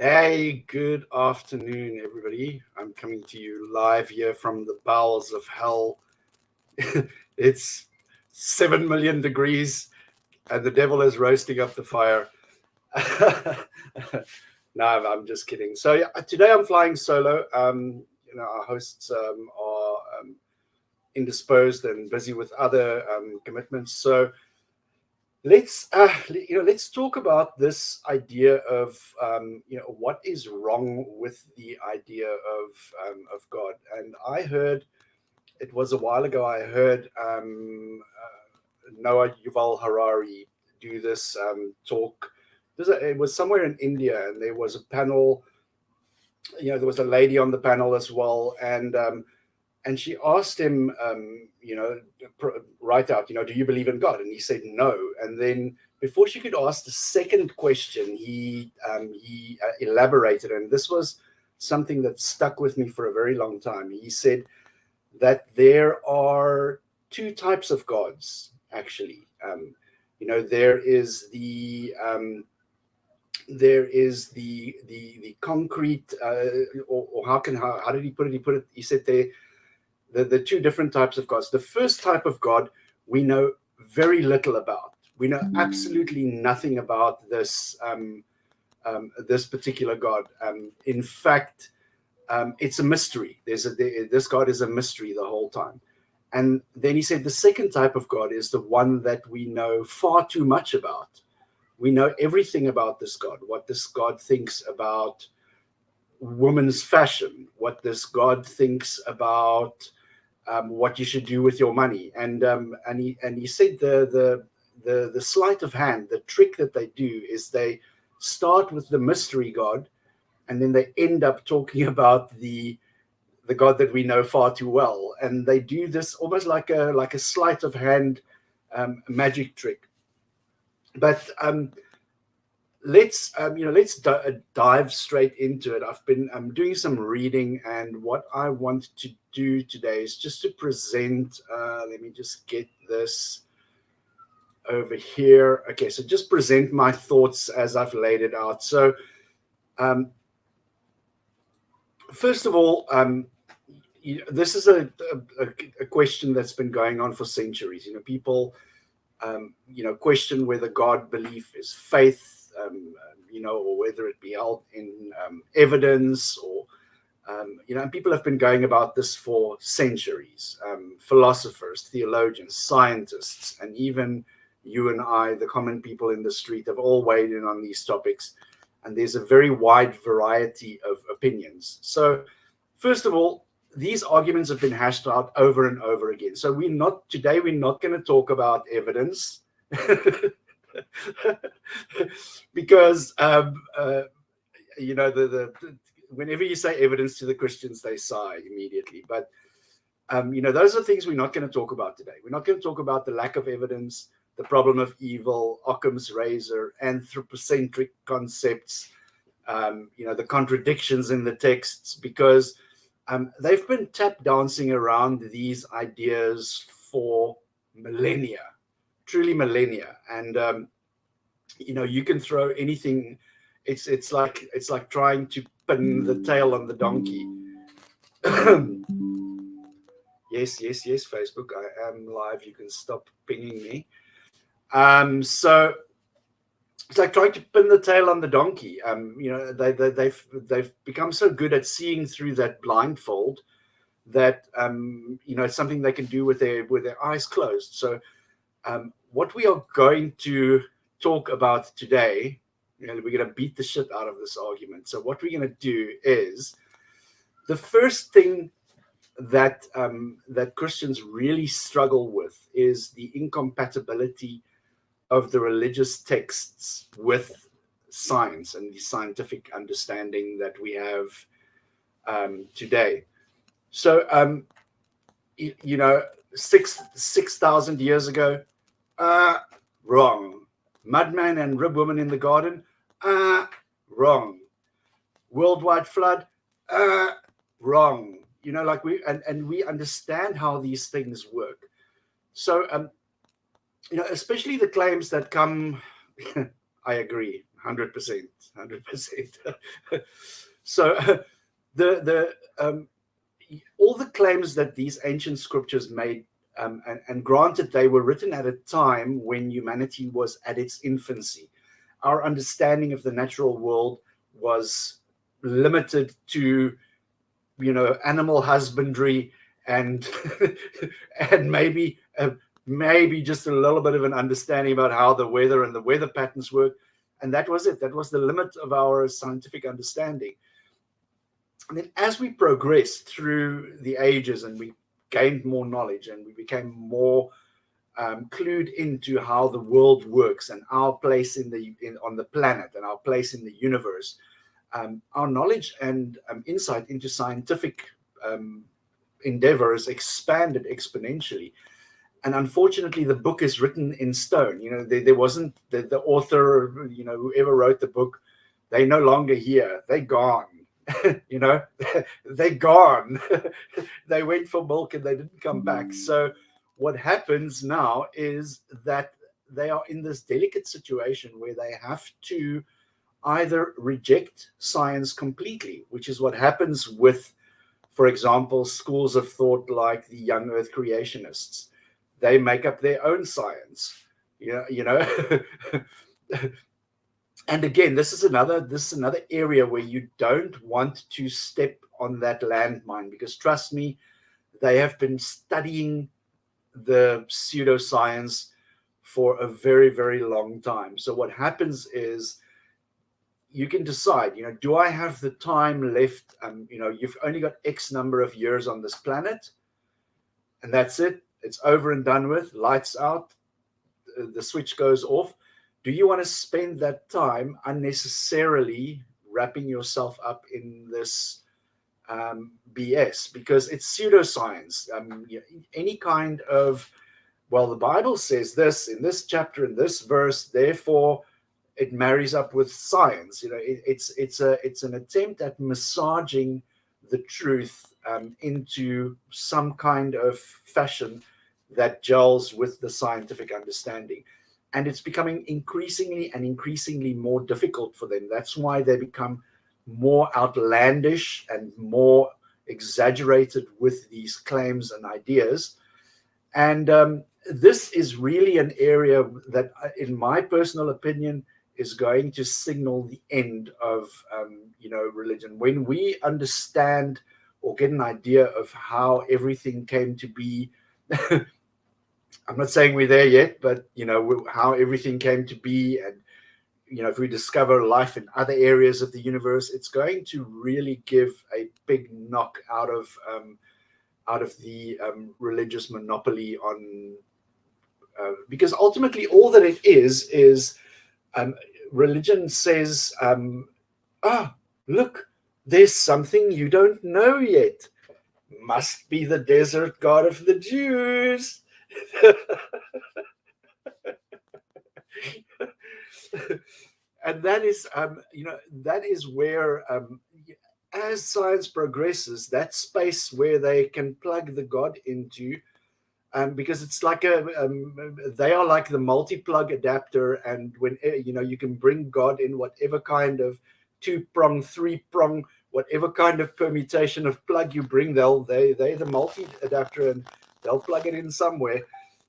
Hey, good afternoon, everybody. I'm coming to you live here from the bowels of hell. It's 7 million degrees, and the devil is roasting up the fire. No, I'm just kidding. So yeah, today I'm flying solo. Our hosts are indisposed and busy with other commitments. So let's talk about this idea of what is wrong with the idea of God. And I heard it was a while ago. I heard Noah Yuval Harari do this talk. It was somewhere in India, and there was a panel. There was a lady on the panel as well, and she asked him, write out, do you believe in God? And he said no. And then before she could ask the second question, he elaborated, and this was something that stuck with me for a very long time. He said that there are two types of gods, actually. There is the concrete, or how did he put it? He said the two different types of gods. The first type of God we know very little about. We know absolutely nothing about this this particular God. In fact, it's a mystery. This God is a mystery the whole time. And then he said the second type of God is the one that we know far too much about. We know everything about this God, what this God thinks about women's fashion, what this God thinks about what you should do with your money. And he said the sleight of hand, the trick that they do is they start with the mystery God, and then they end up talking about the God that we know far too well. And they do this almost like a sleight of hand magic trick. But let's dive straight into it. I'm doing some reading, and what I want to do today is just to present. Let me just get this over here. Okay, so just present my thoughts as I've laid it out. So, first of all, this is a question that's been going on for centuries. People, question whether God belief is faith. Or whether it be held in evidence, or and people have been going about this for centuries. Philosophers, theologians, scientists, and even you and I, the common people in the street, have all weighed in on these topics, and there's a very wide variety of opinions. So, first of all, these arguments have been hashed out over and over again. So we're not going to talk about evidence. Because whenever you say evidence to the Christians, they sigh immediately. But those are things we're not going to talk about today. We're not going to talk about the lack of evidence, the problem of evil, Occam's razor, anthropocentric concepts, the contradictions in the texts, because they've been tap dancing around these ideas for millennia. Truly millennia. And you can throw anything. It's like trying to pin the tail on the donkey. yes, Facebook, I am live. You can stop pinging me. So it's like trying to pin the tail on the donkey. They've become so good at seeing through that blindfold that it's something they can do with their eyes closed. So what we are going to talk about today, we're going to beat the shit out of this argument. So what we're going to do is, the first thing that Christians really struggle with is the incompatibility of the religious texts with science and the scientific understanding that we have today. So 6,000 years ago, wrong. Mudman and ribwoman in the garden, wrong. Worldwide flood, wrong. We understand how these things work. So especially the claims that come I agree. 100%, 100%. So the all the claims that these ancient scriptures made, and granted they were written at a time when humanity was at its infancy. Our understanding of the natural world was limited to, animal husbandry and and maybe just a little bit of an understanding about how the weather and the weather patterns work. And that was it. That was the limit of our scientific understanding. And then as we progressed through the ages and we gained more knowledge and we became more clued into how the world works and our place on the planet and our place in the universe, our knowledge and insight into scientific endeavors expanded exponentially. And unfortunately, the book is written in stone. There wasn't the author, whoever wrote the book, they're no longer here. They're gone. They're gone. They went for milk and they didn't come back. So what happens now is that they are in this delicate situation where they have to either reject science completely, which is what happens with, for example, schools of thought like the young earth creationists. They make up their own science, And again, this is another area where you don't want to step on that landmine, because trust me, they have been studying the pseudoscience for a very, very long time. So what happens is you can decide, do I have the time left? You've only got X number of years on this planet, and that's it. It's over and done with. Lights out. The switch goes off. Do you want to spend that time unnecessarily wrapping yourself up in this BS? Because it's pseudoscience. Any kind of, the Bible says this in this chapter, in this verse, therefore it marries up with science. It's an attempt at massaging the truth into some kind of fashion that gels with the scientific understanding. And it's becoming increasingly more difficult for them. That's why they become more outlandish and more exaggerated with these claims and ideas. And this is really an area that, in my personal opinion, is going to signal the end of, religion. When we understand or get an idea of how everything came to be, I'm not saying we're there yet, but, how everything came to be, and, if we discover life in other areas of the universe, it's going to really give a big knock out of the religious monopoly on, because ultimately all that it is religion says, look, there's something you don't know yet. Must be the desert god of the Jews. And that is, that is where, as science progresses, that space where they can plug the God into, because it's like they are like the multi-plug adapter, and when you can bring God in whatever kind of 2-prong, 3-prong, whatever kind of permutation of plug you bring, they're the multi adapter and they'll plug it in somewhere.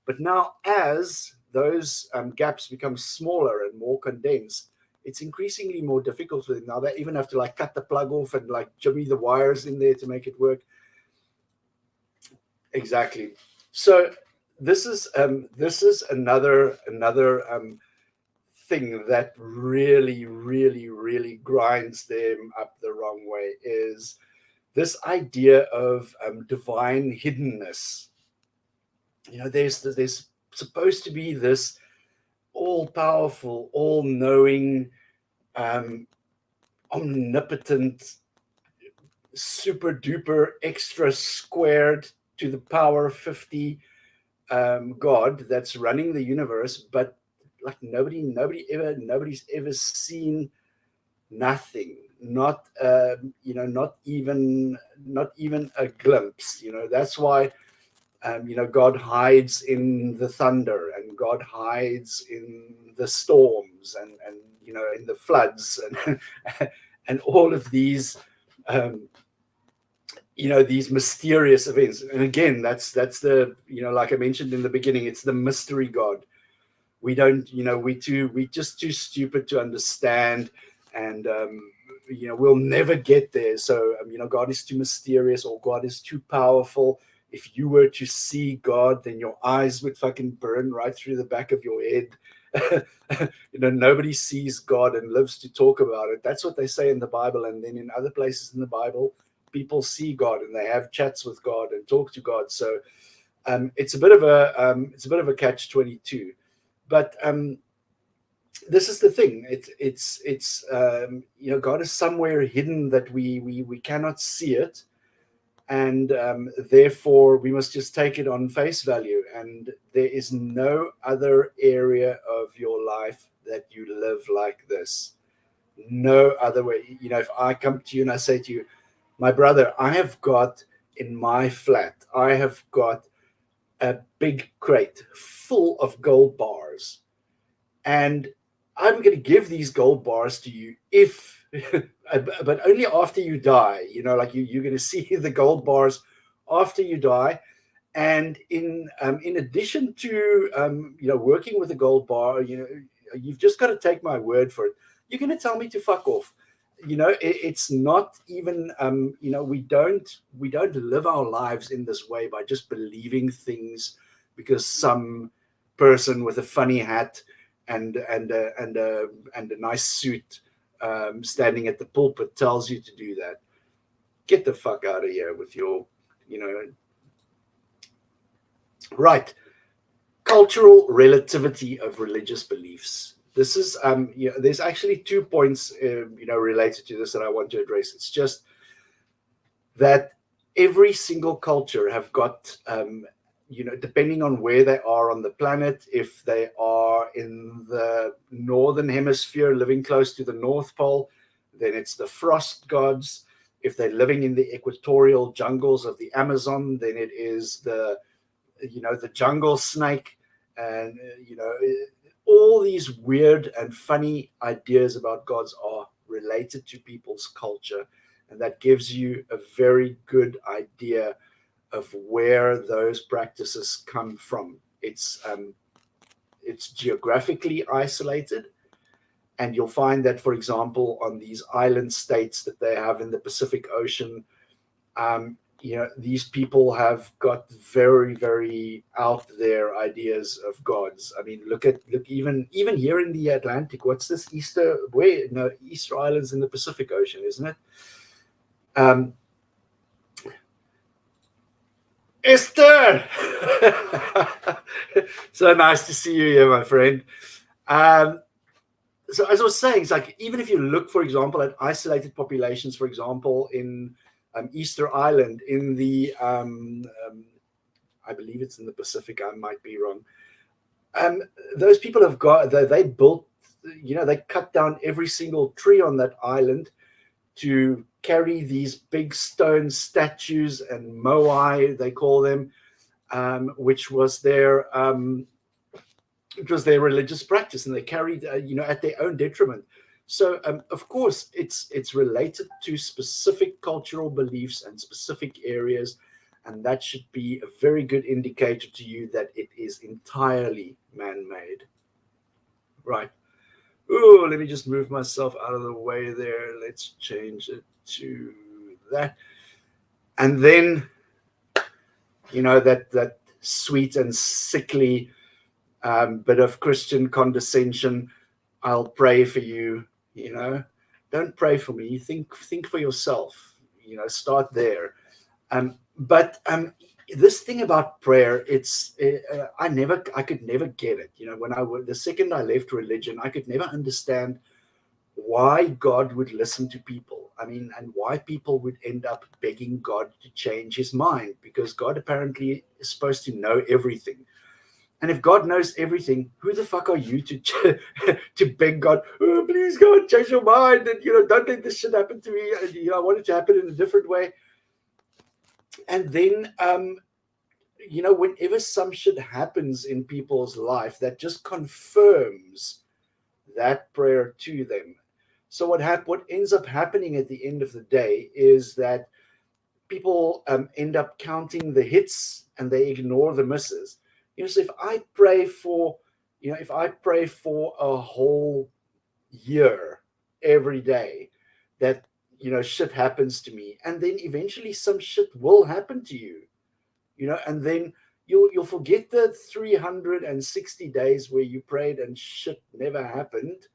But now, as those gaps become smaller and more condensed, it's increasingly more difficult for them. Now they even have to cut the plug off and jimmy the wires in there to make it work. Exactly. So this is another thing that really, really, really grinds them up the wrong way, is this idea of divine hiddenness. There's supposed to be this all-powerful, all-knowing, omnipotent, super-duper extra squared to the power 50 God that's running the universe, but nobody's ever seen nothing, not even a glimpse. That's why God hides in the thunder, and God hides in the storms, and in the floods and all of these, these mysterious events. And again, that's the, like I mentioned in the beginning, it's the mystery God. We don't, we just too stupid to understand, and we'll never get there. So God is too mysterious, or God is too powerful. If you were to see God, then your eyes would fucking burn right through the back of your head. Nobody sees God and lives to talk about it. That's what they say in the Bible. And then in other places in the Bible, people see God and they have chats with God and talk to God. So it's a bit of a catch-22. But this is the thing. It's God is somewhere hidden that we cannot see it, and therefore we must just take it on face value. And there is no other area of your life that you live like this. No other way. If I come to you and I say to you, my brother, I have got in my flat, I have got a big crate full of gold bars, and I'm going to give these gold bars to you if, but only after you die. Like you're going to see the gold bars after you die. And in addition to working with a gold bar, you've just got to take my word for it. You're going to tell me to fuck off. It's not even we don't live our lives in this way by just believing things because some person with a funny hat and a nice suit standing at the pulpit tells you to do that. Get the fuck out of here with your right. Cultural relativity of religious beliefs. This is there's actually 2 points related to this that I want to address. It's just that every single culture have got depending on where they are on the planet, if they are in the northern hemisphere living close to the North Pole, then it's the frost gods. If they're living in the equatorial jungles of the Amazon, then it is the jungle snake. And all these weird and funny ideas about gods are related to people's culture, and that gives you a very good idea of where those practices come from. It's geographically isolated, and you'll find that, for example, on these island states that they have in the Pacific Ocean, these people have got very, very out there ideas of gods. I mean, look even here in the Atlantic. What's this Easter Island's in the Pacific Ocean, isn't it? Esther, so nice to see you here, my friend. So as I was saying, it's like even if you look, for example, at isolated populations, for example, in Easter Island in the, I believe it's in the Pacific, I might be wrong. Those people have got, they built, they cut down every single tree on that island to carry these big stone statues and moai, they call them, which was their religious practice, and they carried at their own detriment. So of course it's related to specific cultural beliefs and specific areas, and that should be a very good indicator to you that it is entirely man-made. Right. Oh, let me just move myself out of the way there. Let's change it to that. And then, that sweet and sickly bit of Christian condescension. I'll pray for you. Don't pray for me. Think for yourself. Start there. But this thing about prayer, I could never get it. The second I left religion, I could never understand why God would listen to people. I mean, and why people would end up begging God to change his mind, because God apparently is supposed to know everything. And if God knows everything, who the fuck are you to beg God, oh, please God, change your mind, and don't let this shit happen to me, and I want it to happen in a different way. And then whenever some shit happens in people's life, that just confirms that prayer to them. So what ends up happening at the end of the day is that people end up counting the hits and they ignore the misses. So if I pray for a whole year every day, that shit happens to me, and then eventually some shit will happen to you, and then you'll forget the 360 days where you prayed and shit never happened,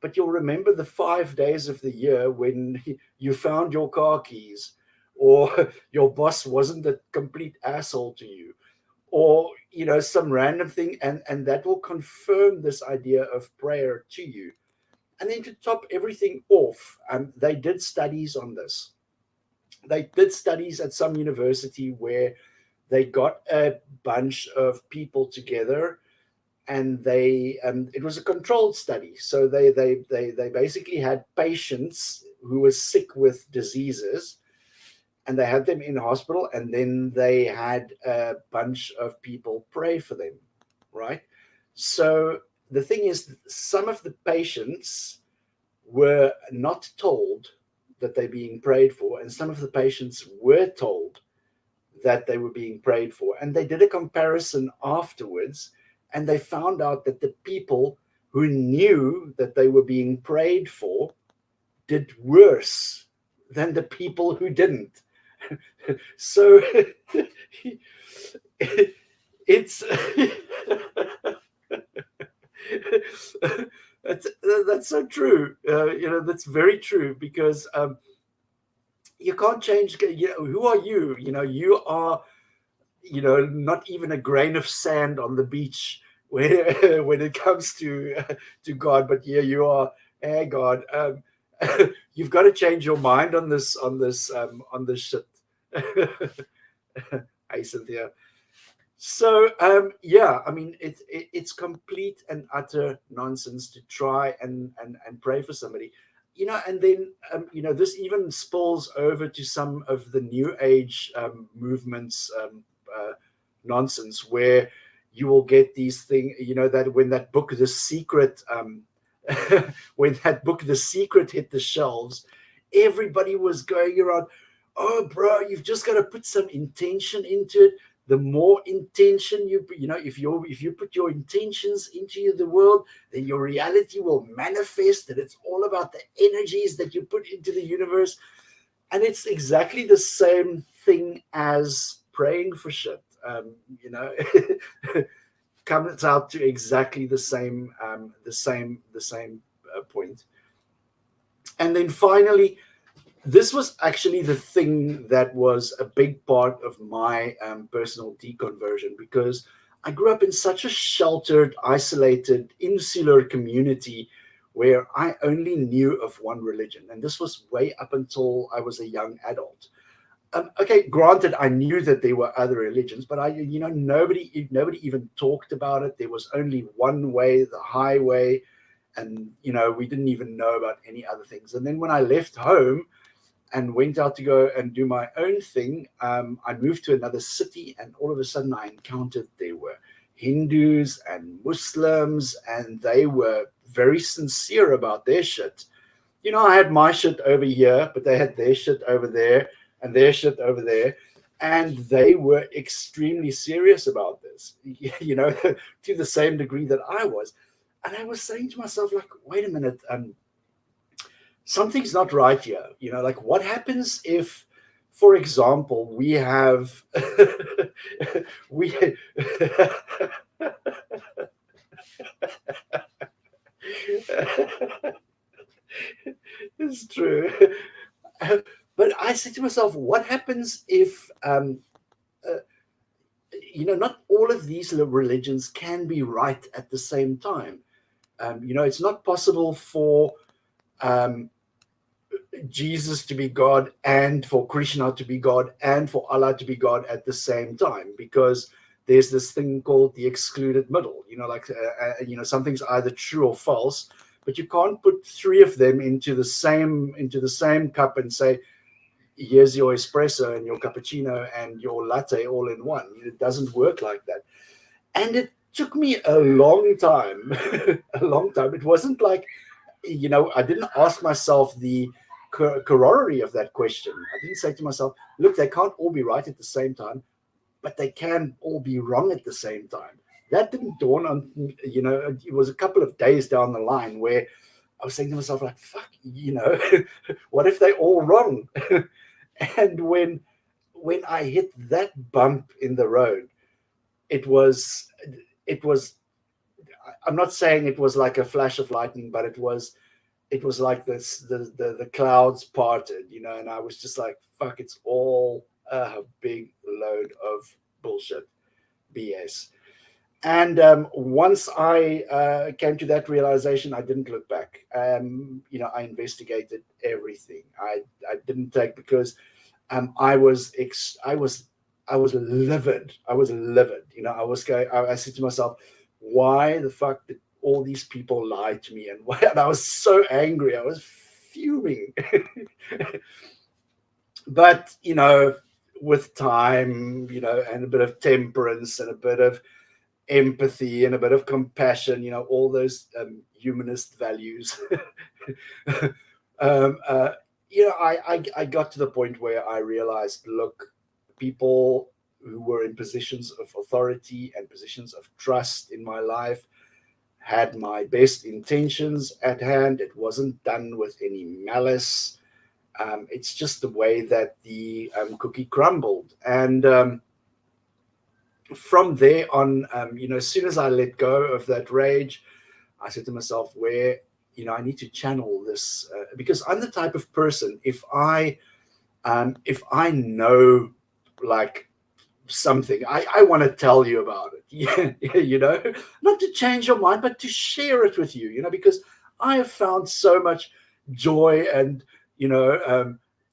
but you'll remember the 5 days of the year when you found your car keys, or your boss wasn't a complete asshole to you, or some random thing, and that will confirm this idea of prayer to you. And then to top everything off, they did studies on this. They did studies at some university where they got a bunch of people together, and it was a controlled study. So they basically had patients who were sick with diseases, and they had them in hospital, and then they had a bunch of people pray for them, right? So the thing is, some of the patients were not told that they're being prayed for, and some of the patients were told that they were being prayed for. And they did a comparison afterwards, and they found out that the people who knew that they were being prayed for did worse than the people who didn't. So it's that's so true. That's very true, because you can't change. Who are you? You are not even a grain of sand on the beach when it comes to God. But yeah, you are. Hey, God, you've got to change your mind on this shit. Hey, Cynthia. So yeah, I mean, it's complete and utter nonsense to try and pray for somebody, and then this even spills over to some of the new age movements nonsense, where you will get these things, that when that book The Secret when that book The Secret hit the shelves, everybody was going around, oh bro, you've just got to put some intention into it. The more intention if you put your intentions into the world, then your reality will manifest. And it's all about the energies that you put into the universe. And it's exactly the same thing as praying for shit. Comes out to exactly the same point. And then finally, this was actually the thing that was a big part of my personal deconversion, because I grew up in such a sheltered, isolated, insular community where I only knew of one religion. And this was way up until I was a young adult. Okay, granted, I knew that there were other religions, but nobody even talked about it. There was only one way, the highway, and we didn't even know about any other things. And then when I left home and went out to go and do my own thing, I moved to another city, and all of a sudden I encountered there were Hindus and Muslims, and they were very sincere about their shit. I had my shit over here, but they had their shit over there and their shit over there, and they were extremely serious about this, to the same degree that I was. And I was saying to myself, like, wait a minute, something's not right here. Like, what happens if, for example, we have we it's true. But I said to myself, what happens if not all of these religions can be right at the same time? It's not possible for Jesus to be God, and for Krishna to be God, and for Allah to be God at the same time, because there's this thing called the excluded middle. Something's either true or false, but you can't put three of them into the same cup and say, here's your espresso and your cappuccino and your latte all in one. It doesn't work like that. And took me a long time, a long time. It wasn't like, I didn't ask myself the corollary of that question. I didn't say to myself, look, they can't all be right at the same time, but they can all be wrong at the same time. That didn't dawn on, it was a couple of days down the line where I was saying to myself, like, fuck, what if they're all wrong? And when I hit that bump in the road, it was, it was, I'm not saying it was like a flash of lightning, but it was like this, the clouds parted, and I was just like, fuck, it's all a big load of bullshit, BS. And once I came to that realization, I didn't look back. I investigated everything. I didn't take, because I was I was livid. I was livid. I was going. I said to myself, why the fuck did all these people lie to me? And why? And I was so angry. I was fuming. But with time, and a bit of temperance and a bit of empathy and a bit of compassion, all those humanist values. um, uh, I got to the point where I realized, look, people who were in positions of authority and positions of trust in my life had my best intentions at hand. It wasn't done with any malice. It's just the way that the cookie crumbled. And from there on, as soon as I let go of that rage, I said to myself, where, I need to channel this, because I'm the type of person, if I know, like, something, I want to tell you about it. Yeah, not to change your mind, but to share it with you, because I have found so much joy and,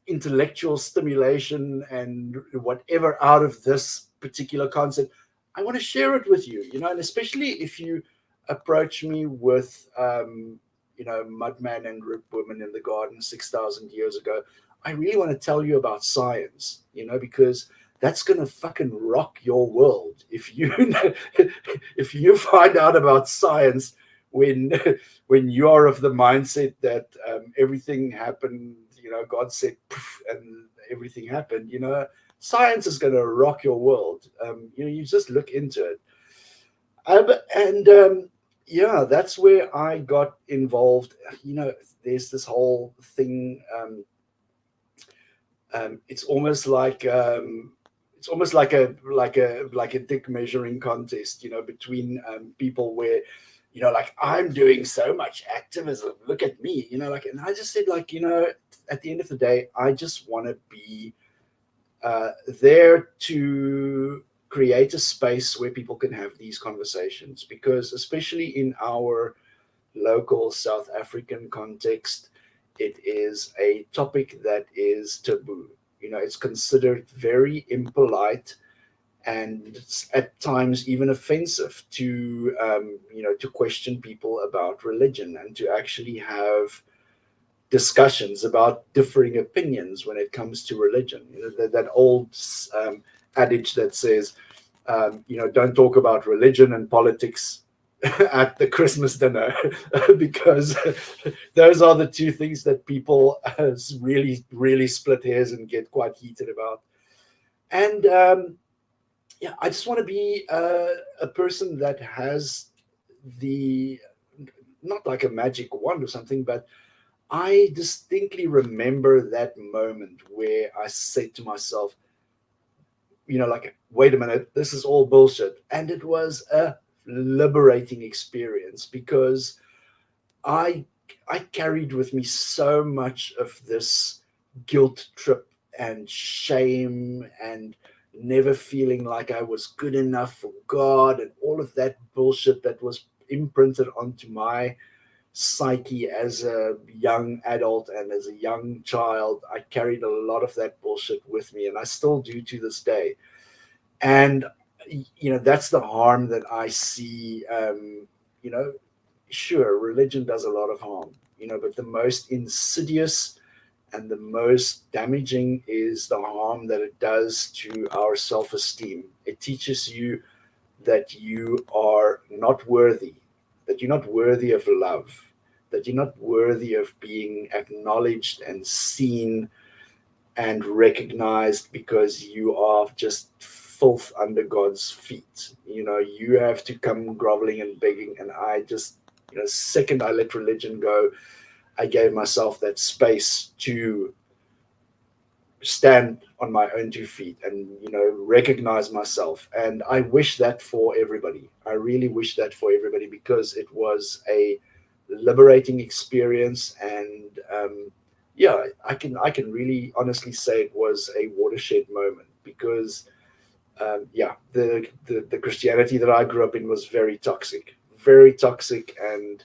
intellectual stimulation and whatever out of this particular concept. I want to share it with you, and especially if you approach me with, Mudman and Rip Woman in the Garden 6,000 years ago. I really want to tell you about science, because that's going to fucking rock your world if you if you find out about science when you're of the mindset that everything happened, God said poof, and everything happened. Science is going to rock your world. You just look into it. And yeah, that's where I got involved. There's this whole thing. It's almost like a dick measuring contest, between people where, like, I'm doing so much activism. Look at me, and I just said, like, at the end of the day, I just want to be there to create a space where people can have these conversations, because especially in our local South African context, it is a topic that is taboo. It's considered very impolite and at times even offensive to to question people about religion and to actually have discussions about differing opinions when it comes to religion. That old adage that says, don't talk about religion and politics at the Christmas dinner, because those are the two things that people really, really split hairs and get quite heated about. And yeah, I just want to be a person that has the, not like a magic wand or something, but I distinctly remember that moment where I said to myself, like, wait a minute, this is all bullshit. And it was a liberating experience, because I carried with me so much of this guilt trip and shame and never feeling like I was good enough for God and all of that bullshit that was imprinted onto my psyche as a young adult and as a young child. I carried a lot of that bullshit with me, and I still do to this day. And that's the harm that I see. Sure, religion does a lot of harm, but the most insidious and the most damaging is the harm that it does to our self-esteem. It teaches you that you are not worthy, that you're not worthy of love, that you're not worthy of being acknowledged and seen and recognized, because you are just filth under God's feet. You have to come groveling and begging. And I just, second I let religion go, I gave myself that space to stand on my own 2 feet and recognize myself. And I wish that for everybody. I really wish that for everybody, because it was a liberating experience. And yeah, I can really honestly say it was a watershed moment, because yeah, the Christianity that I grew up in was very toxic, very toxic. And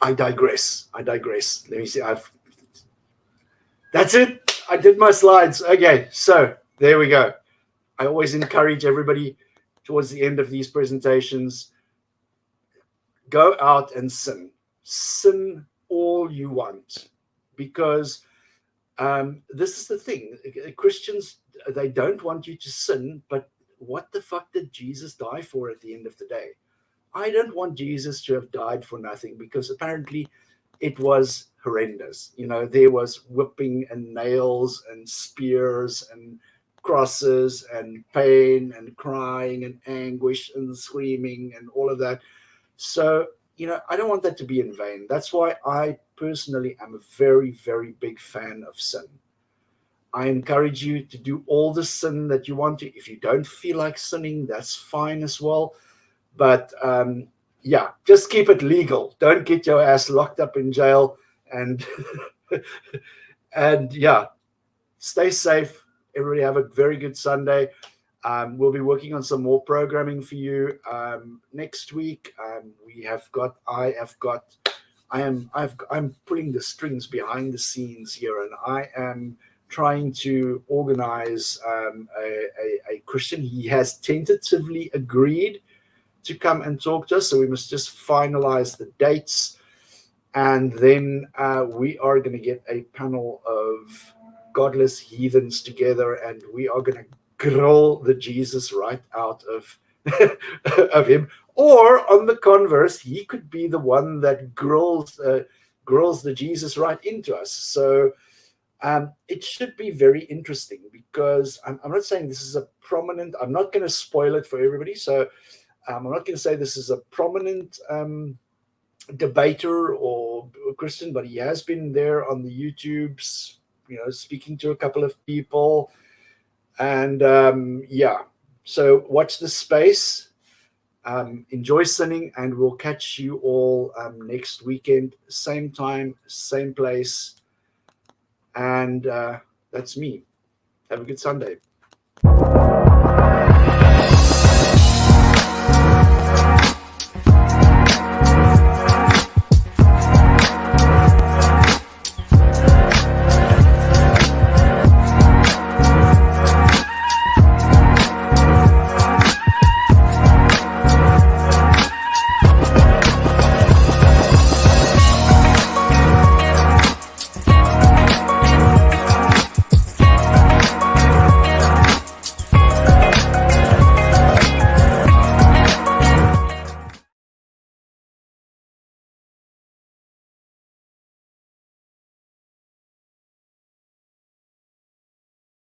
I digress. Let me see. That's it. I did my slides. Okay, so there we go. I always encourage everybody towards the end of these presentations, go out and sin. Sin all you want, because this is the thing. Christians, they don't want you to sin, but what the fuck did Jesus die for at the end of the day? I don't want Jesus to have died for nothing, because apparently it was horrendous. There was whipping and nails and spears and crosses and pain and crying and anguish and screaming and all of that. So, I don't want that to be in vain. That's why I personally am a very, very big fan of sin. I encourage you to do all the sin that you want to. If you don't feel like sinning, that's fine as well. But yeah, just keep it legal. Don't get your ass locked up in jail. And and yeah, stay safe. Everybody have a very good Sunday. We'll be working on some more programming for you next week. I'm pulling the strings behind the scenes here, and I am trying to organize a Christian. He has tentatively agreed to come and talk to us, so we must just finalize the dates, and then we are going to get a panel of godless heathens together, and we are going to grill the Jesus right out of of him. Or on the converse, he could be the one that grills the Jesus right into us. So it should be very interesting, because I'm not saying this is a prominent, I'm not going to spoil it for everybody, so I'm not going to say this is a prominent debater or Christian, but he has been there on the YouTubes, speaking to a couple of people. And yeah, so watch the space. Enjoy sinning, and we'll catch you all next weekend, same time, same place. And that's me. Have a good Sunday.